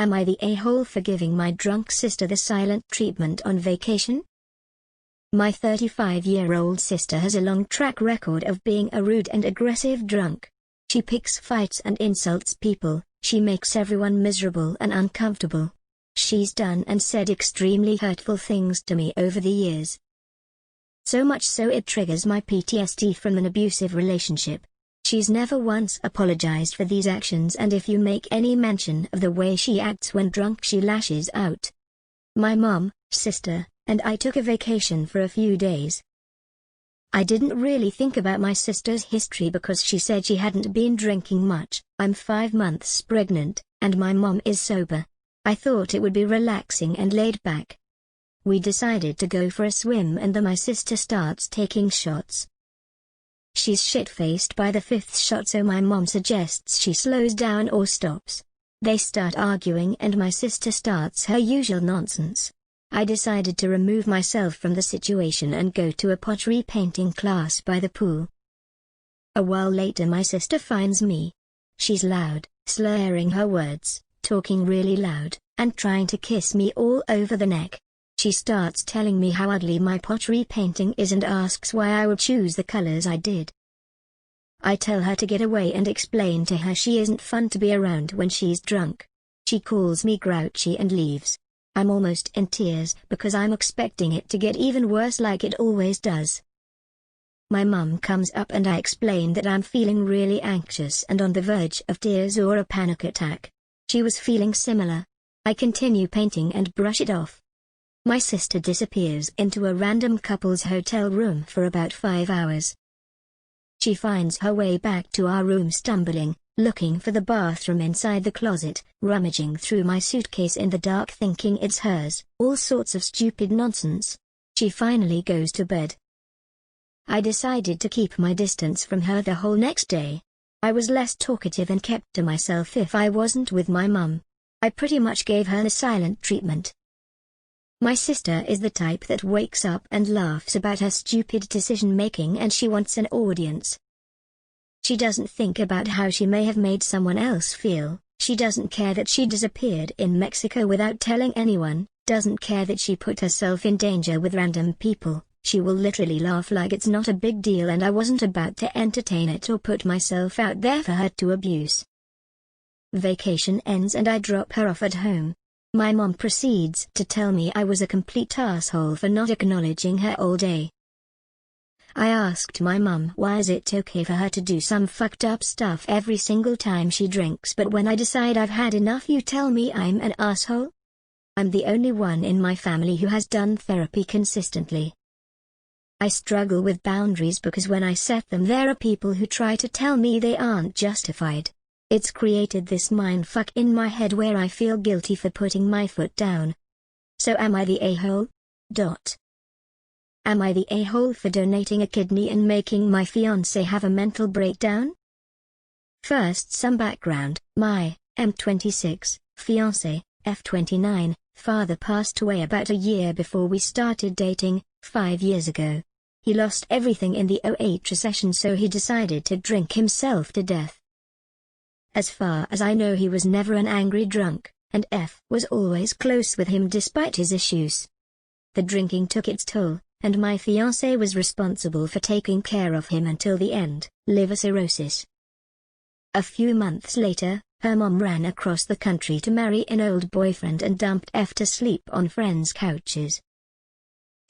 Am I the a-hole for giving my drunk sister the silent treatment on vacation? My 35-year-old sister has a long track record of being a rude and aggressive drunk. She picks fights and insults people. She makes everyone miserable and uncomfortable. She's done and said extremely hurtful things to me over the years. So much so it triggers my PTSD from an abusive relationship. She's never once apologized for these actions, and if you make any mention of the way she acts when drunk, she lashes out. My mom, sister, and I took a vacation for a few days. I didn't really think about my sister's history because she said she hadn't been drinking much. I'm 5 months pregnant, and my mom is sober. I thought it would be relaxing and laid back. We decided to go for a swim, and then my sister starts taking shots. She's shit-faced by the 5th shot, so my mom suggests she slows down or stops. They start arguing and my sister starts her usual nonsense. I decided to remove myself from the situation and go to a pottery painting class by the pool. A while later my sister finds me. She's loud, slurring her words, talking really loud, and trying to kiss me all over the neck. She starts telling me how ugly my pottery painting is and asks why I would choose the colors I did. I tell her to get away and explain to her she isn't fun to be around when she's drunk. She calls me grouchy and leaves. I'm almost in tears because I'm expecting it to get even worse like it always does. My mum comes up and I explain that I'm feeling really anxious and on the verge of tears or a panic attack. She was feeling similar. I continue painting and brush it off. My sister disappears into a random couple's hotel room for about 5 hours. She finds her way back to our room stumbling, looking for the bathroom inside the closet, rummaging through my suitcase in the dark thinking it's hers, all sorts of stupid nonsense. She finally goes to bed. I decided to keep my distance from her the whole next day. I was less talkative and kept to myself if I wasn't with my mum. I pretty much gave her the silent treatment. My sister is the type that wakes up and laughs about her stupid decision-making, and she wants an audience. She doesn't think about how she may have made someone else feel. She doesn't care that she disappeared in Mexico without telling anyone, doesn't care that she put herself in danger with random people. She will literally laugh like it's not a big deal, and I wasn't about to entertain it or put myself out there for her to abuse. Vacation ends and I drop her off at home. My mom proceeds to tell me I was a complete asshole for not acknowledging her all day. I asked my mum why is it okay for her to do some fucked up stuff every single time she drinks, but when I decide I've had enough you tell me I'm an asshole? I'm the only one in my family who has done therapy consistently. I struggle with boundaries because when I set them there are people who try to tell me they aren't justified. It's created this mindfuck in my head where I feel guilty for putting my foot down. So am I the a-hole? Am I the a-hole for donating a kidney and making my fiancé have a mental breakdown? First, some background. My M26 fiancé, F29, father passed away about a year before we started dating, 5 years ago. He lost everything in the '08 recession, so he decided to drink himself to death. As far as I know, he was never an angry drunk, and F was always close with him despite his issues. The drinking took its toll, and my fiancé was responsible for taking care of him until the end, liver cirrhosis. A few months later, her mom ran across the country to marry an old boyfriend and dumped F to sleep on friends' couches.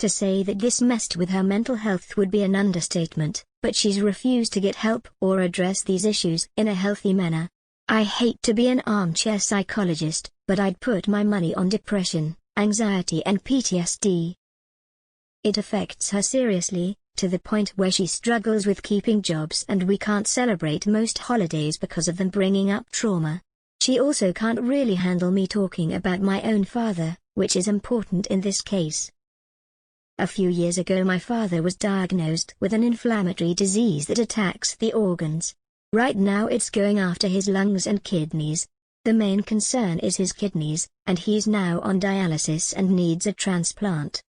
To say that this messed with her mental health would be an understatement, but she's refused to get help or address these issues in a healthy manner. I hate to be an armchair psychologist, but I'd put my money on depression, anxiety and PTSD. It affects her seriously, to the point where she struggles with keeping jobs and we can't celebrate most holidays because of them bringing up trauma. She also can't really handle me talking about my own father, which is important in this case. A few years ago my father was diagnosed with an inflammatory disease that attacks the organs. Right now it's going after his lungs and kidneys. The main concern is his kidneys, and he's now on dialysis and needs a transplant.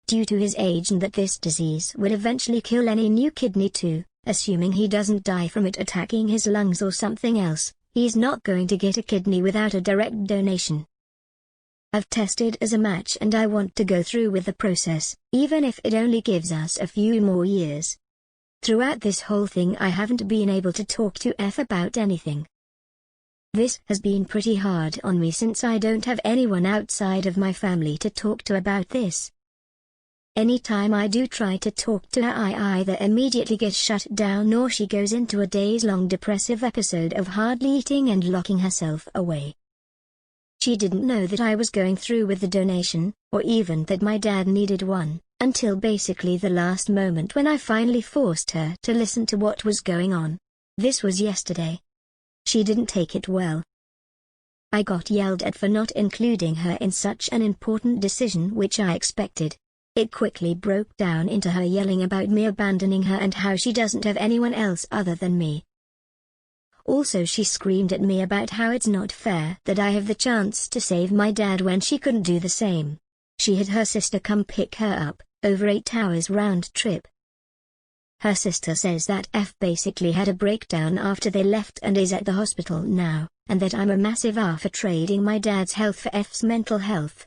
Due to his age and that this disease will eventually kill any new kidney too, assuming he doesn't die from it attacking his lungs or something else, He's not going to get a kidney without a direct donation. I've tested as a match and I want to go through with the process, even if it only gives us a few more years. Throughout this whole thing I haven't been able to talk to F about anything. This has been pretty hard on me since I don't have anyone outside of my family to talk to about this. Anytime I do try to talk to her I either immediately get shut down or she goes into a days-long depressive episode of hardly eating and locking herself away. She didn't know that I was going through with the donation, or even that my dad needed one, until basically the last moment when I finally forced her to listen to what was going on. This was yesterday. She didn't take it well. I got yelled at for not including her in such an important decision, which I expected. It quickly broke down into her yelling about me abandoning her and how she doesn't have anyone else other than me. Also she screamed at me about how it's not fair that I have the chance to save my dad when she couldn't do the same. She had her sister come pick her up, over 8 hours round trip. Her sister says that F basically had a breakdown after they left and is at the hospital now, and that I'm a massive A for trading my dad's health for F's mental health.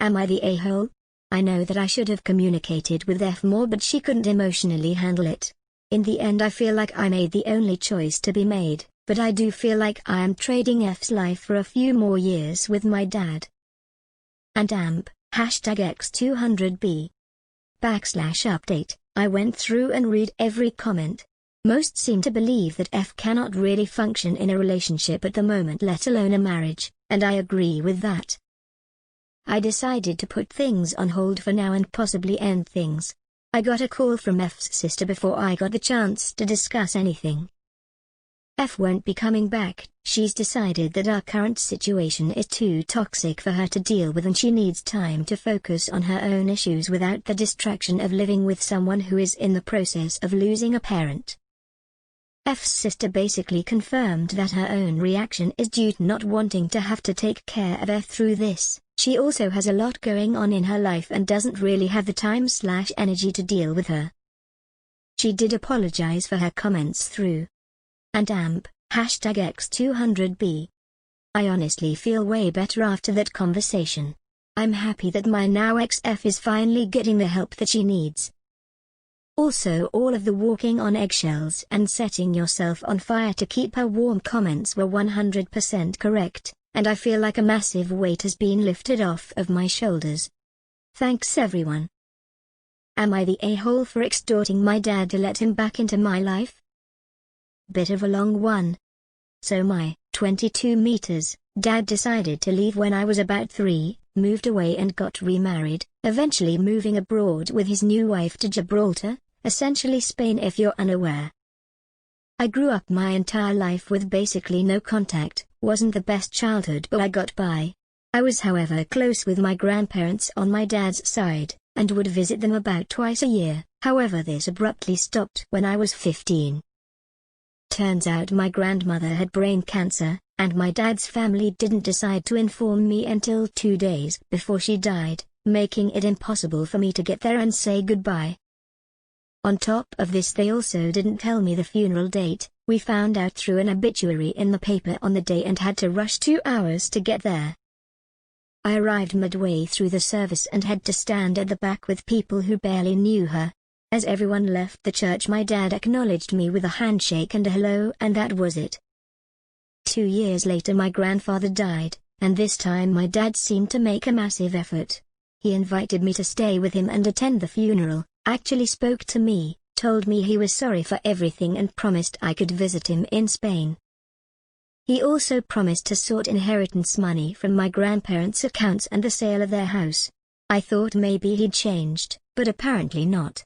Am I the a-hole? I know that I should have communicated with F more, but she couldn't emotionally handle it. In the end I feel like I made the only choice to be made, but I do feel like I am trading F's life for a few more years with my dad. And AMP, #X200B. /update, I went through and read every comment. Most seem to believe that F cannot really function in a relationship at the moment, let alone a marriage, and I agree with that. I decided to put things on hold for now and possibly end things. I got a call from F's sister before I got the chance to discuss anything. F won't be coming back. She's decided that our current situation is too toxic for her to deal with and she needs time to focus on her own issues without the distraction of living with someone who is in the process of losing a parent. F's sister basically confirmed that her own reaction is due to not wanting to have to take care of F through this. She also has a lot going on in her life and doesn't really have the time/energy to deal with her. She did apologize for her comments through and AMP, #X200B. I honestly feel way better after that conversation. I'm happy that my now ex-F is finally getting the help that she needs. Also, all of the walking on eggshells and setting yourself on fire to keep her warm comments were 100% correct, and I feel like a massive weight has been lifted off of my shoulders. Thanks everyone. Am I the a-hole for extorting my dad to let him back into my life? Bit of a long one. So my 22 meters dad decided to leave when I was about 3, moved away and got remarried, eventually moving abroad with his new wife to Gibraltar, essentially Spain if you're unaware. I grew up my entire life with basically no contact, wasn't the best childhood but I got by. I was however close with my grandparents on my dad's side, and would visit them about twice a year. However, this abruptly stopped when I was 15. Turns out my grandmother had brain cancer, and my dad's family didn't decide to inform me until 2 days before she died, making it impossible for me to get there and say goodbye. On top of this, they also didn't tell me the funeral date. We found out through an obituary in the paper on the day and had to rush 2 hours to get there. I arrived midway through the service and had to stand at the back with people who barely knew her. As everyone left the church, my dad acknowledged me with a handshake and a hello, and that was it. 2 years later my grandfather died, and this time my dad seemed to make a massive effort. He invited me to stay with him and attend the funeral, actually spoke to me, told me he was sorry for everything and promised I could visit him in Spain. He also promised to sort inheritance money from my grandparents' accounts and the sale of their house. I thought maybe he'd changed, but apparently not.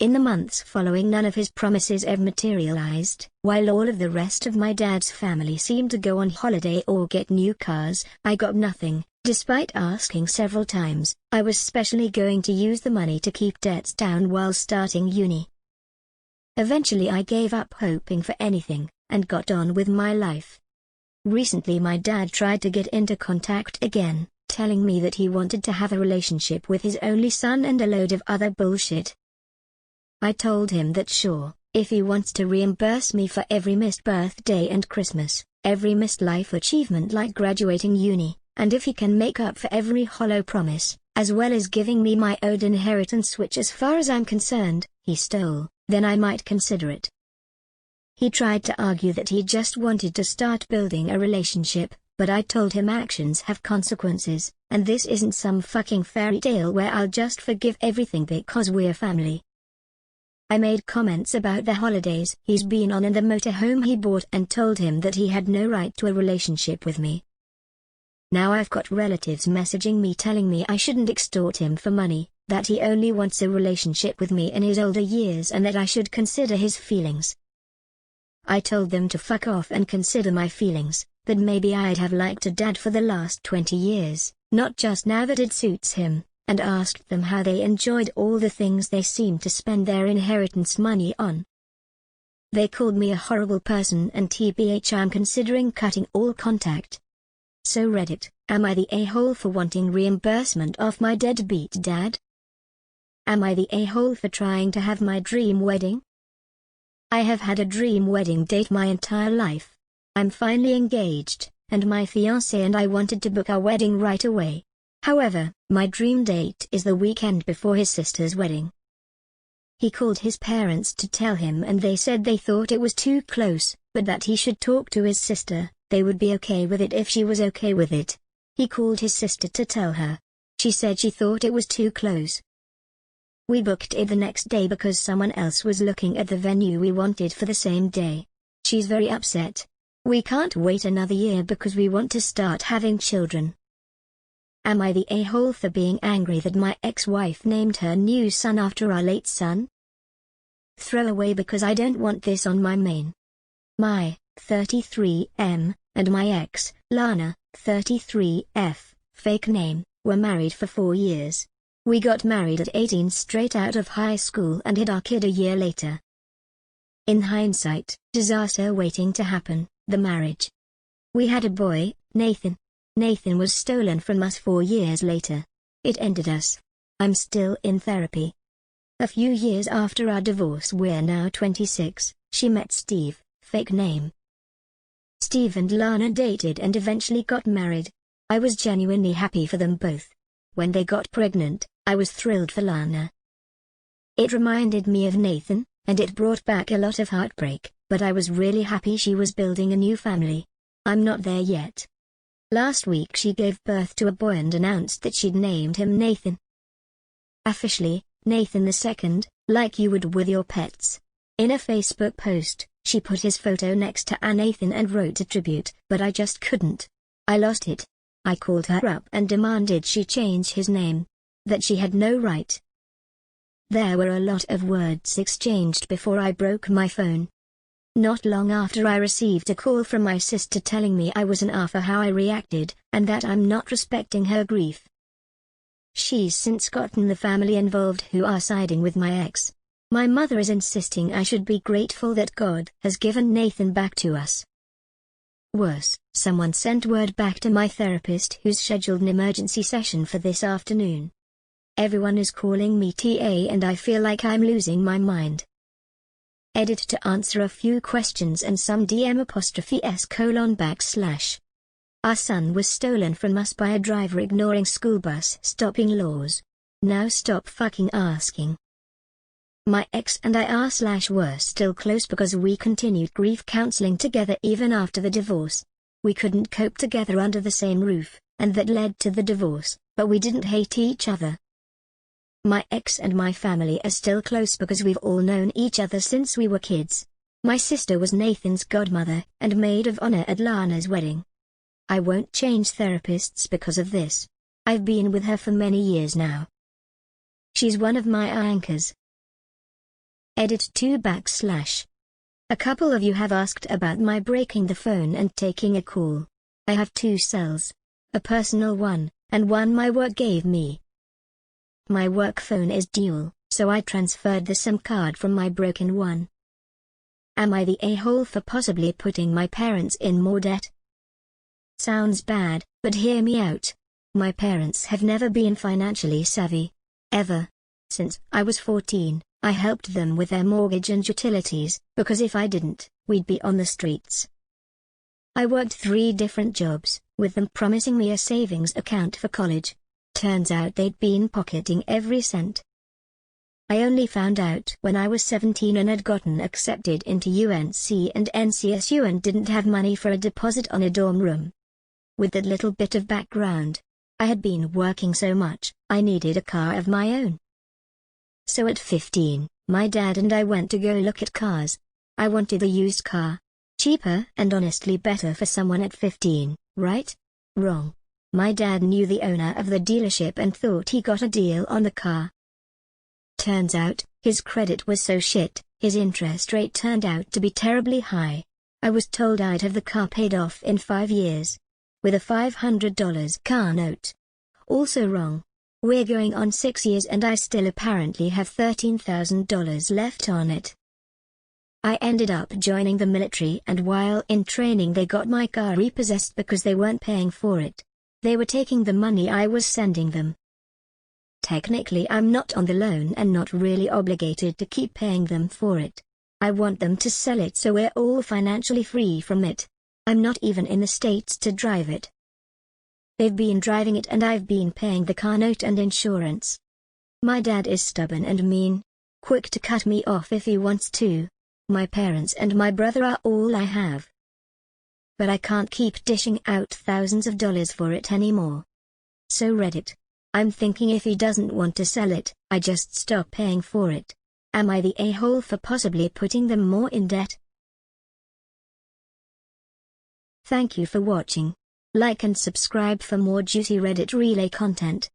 In the months following, none of his promises ever materialized. While all of the rest of my dad's family seemed to go on holiday or get new cars, I got nothing, despite asking several times. I was specially going to use the money to keep debts down while starting uni. Eventually I gave up hoping for anything, and got on with my life. Recently my dad tried to get into contact again, telling me that he wanted to have a relationship with his only son and a load of other bullshit. I told him that sure, If he wants to reimburse me for every missed birthday and Christmas, every missed life achievement like graduating uni, and if he can make up for every hollow promise, as well as giving me my owed inheritance which as far as I'm concerned, he stole, then I might consider it. He tried to argue that he just wanted to start building a relationship, but I told him actions have consequences, and this isn't some fucking fairy tale where I'll just forgive everything because we're family. I made comments about the holidays he's been on and the motorhome he bought and told him that he had no right to a relationship with me. Now I've got relatives messaging me telling me I shouldn't extort him for money, that he only wants a relationship with me in his older years and that I should consider his feelings. I told them to fuck off and consider my feelings, that maybe I'd have liked a dad for the last 20 years, not just now that it suits him, and asked them how they enjoyed all the things they seemed to spend their inheritance money on. They called me a horrible person and tbh I'm considering cutting all contact. So Reddit, am I the a-hole for wanting reimbursement off my deadbeat dad? Am I the a-hole for trying to have my dream wedding? I have had a dream wedding date my entire life. I'm finally engaged, and my fiancé and I wanted to book our wedding right away. However, my dream date is the weekend before his sister's wedding. He called his parents to tell him and they said they thought it was too close, but that he should talk to his sister, they would be okay with it if she was okay with it. He called his sister to tell her. She said she thought it was too close. We booked it the next day because someone else was looking at the venue we wanted for the same day. She's very upset. We can't wait another year because we want to start having children. Am I the a-hole for being angry that my ex-wife named her new son after our late son? Throw away because I don't want this on my main. My 33M and my ex, Lana, 33F, fake name, were married for 4 years. We got married at 18 straight out of high school and had our kid a year later. In hindsight, disaster waiting to happen, the marriage. We had a boy, Nathan. Nathan was stolen from us 4 years later. It ended us. I'm still in therapy. A few years after our divorce, we're now 26, she met Steve, fake name. Steve and Lana dated and eventually got married. I was genuinely happy for them both. When they got pregnant, I was thrilled for Lana. It reminded me of Nathan, and it brought back a lot of heartbreak, but I was really happy she was building a new family. I'm not there yet. Last week she gave birth to a boy and announced that she'd named him Nathan. Officially, Nathan II, like you would with your pets. In a Facebook post, she put his photo next to a Nathan and wrote a tribute, but I just couldn't. I lost it. I called her up and demanded she change his name. That she had no right. There were a lot of words exchanged before I broke my phone. Not long after I received a call from my sister telling me I was an A for how I reacted, and that I'm not respecting her grief. She's since gotten the family involved who are siding with my ex. My mother is insisting I should be grateful that God has given Nathan back to us. Worse, someone sent word back to my therapist who's scheduled an emergency session for this afternoon. Everyone is calling me TA and I feel like I'm losing my mind. Edit to answer a few questions and some DM''S:'. Our son was stolen from us by a driver ignoring school bus stopping laws. Now stop fucking asking. My ex and I were still close because we continued grief counseling together even after the divorce. We couldn't cope together under the same roof, and that led to the divorce, but we didn't hate each other. My ex and my family are still close because we've all known each other since we were kids. My sister was Nathan's godmother and maid of honor at Lana's wedding. I won't change therapists because of this. I've been with her for many years now. She's one of my anchors. Edit 2:. A couple of you have asked about my breaking the phone and taking a call. I have 2 cells. A personal one, and one my work gave me. My work phone is dual, so I transferred the SIM card from my broken one. Am I the a-hole for possibly putting my parents in more debt? Sounds bad, but hear me out. My parents have never been financially savvy. Ever. Since I was 14, I helped them with their mortgage and utilities, because if I didn't, we'd be on the streets. I worked 3 different jobs, with them promising me a savings account for college. Turns out they'd been pocketing every cent. I only found out when I was 17 and had gotten accepted into UNC and NCSU and didn't have money for a deposit on a dorm room. With that little bit of background, I had been working so much, I needed a car of my own. So at 15, my dad and I went to go look at cars. I wanted a used car. Cheaper and honestly better for someone at 15, right? Wrong. My dad knew the owner of the dealership and thought he got a deal on the car. Turns out, his credit was so shit, his interest rate turned out to be terribly high. I was told I'd have the car paid off in 5 years. With a $500 car note. Also wrong. We're going on 6 years and I still apparently have $13,000 left on it. I ended up joining the military, and while in training they got my car repossessed because they weren't paying for it. They were taking the money I was sending them. Technically I'm not on the loan and not really obligated to keep paying them for it. I want them to sell it so we're all financially free from it. I'm not even in the States to drive it. They've been driving it and I've been paying the car note and insurance. My dad is stubborn and mean. Quick to cut me off if he wants to. My parents and my brother are all I have. But I can't keep dishing out thousands of dollars for it anymore. So Reddit. I'm thinking if he doesn't want to sell it, I just stop paying for it. Am I the a-hole for possibly putting them more in debt? Thank you for watching. Like and subscribe for more juicy Reddit relay content.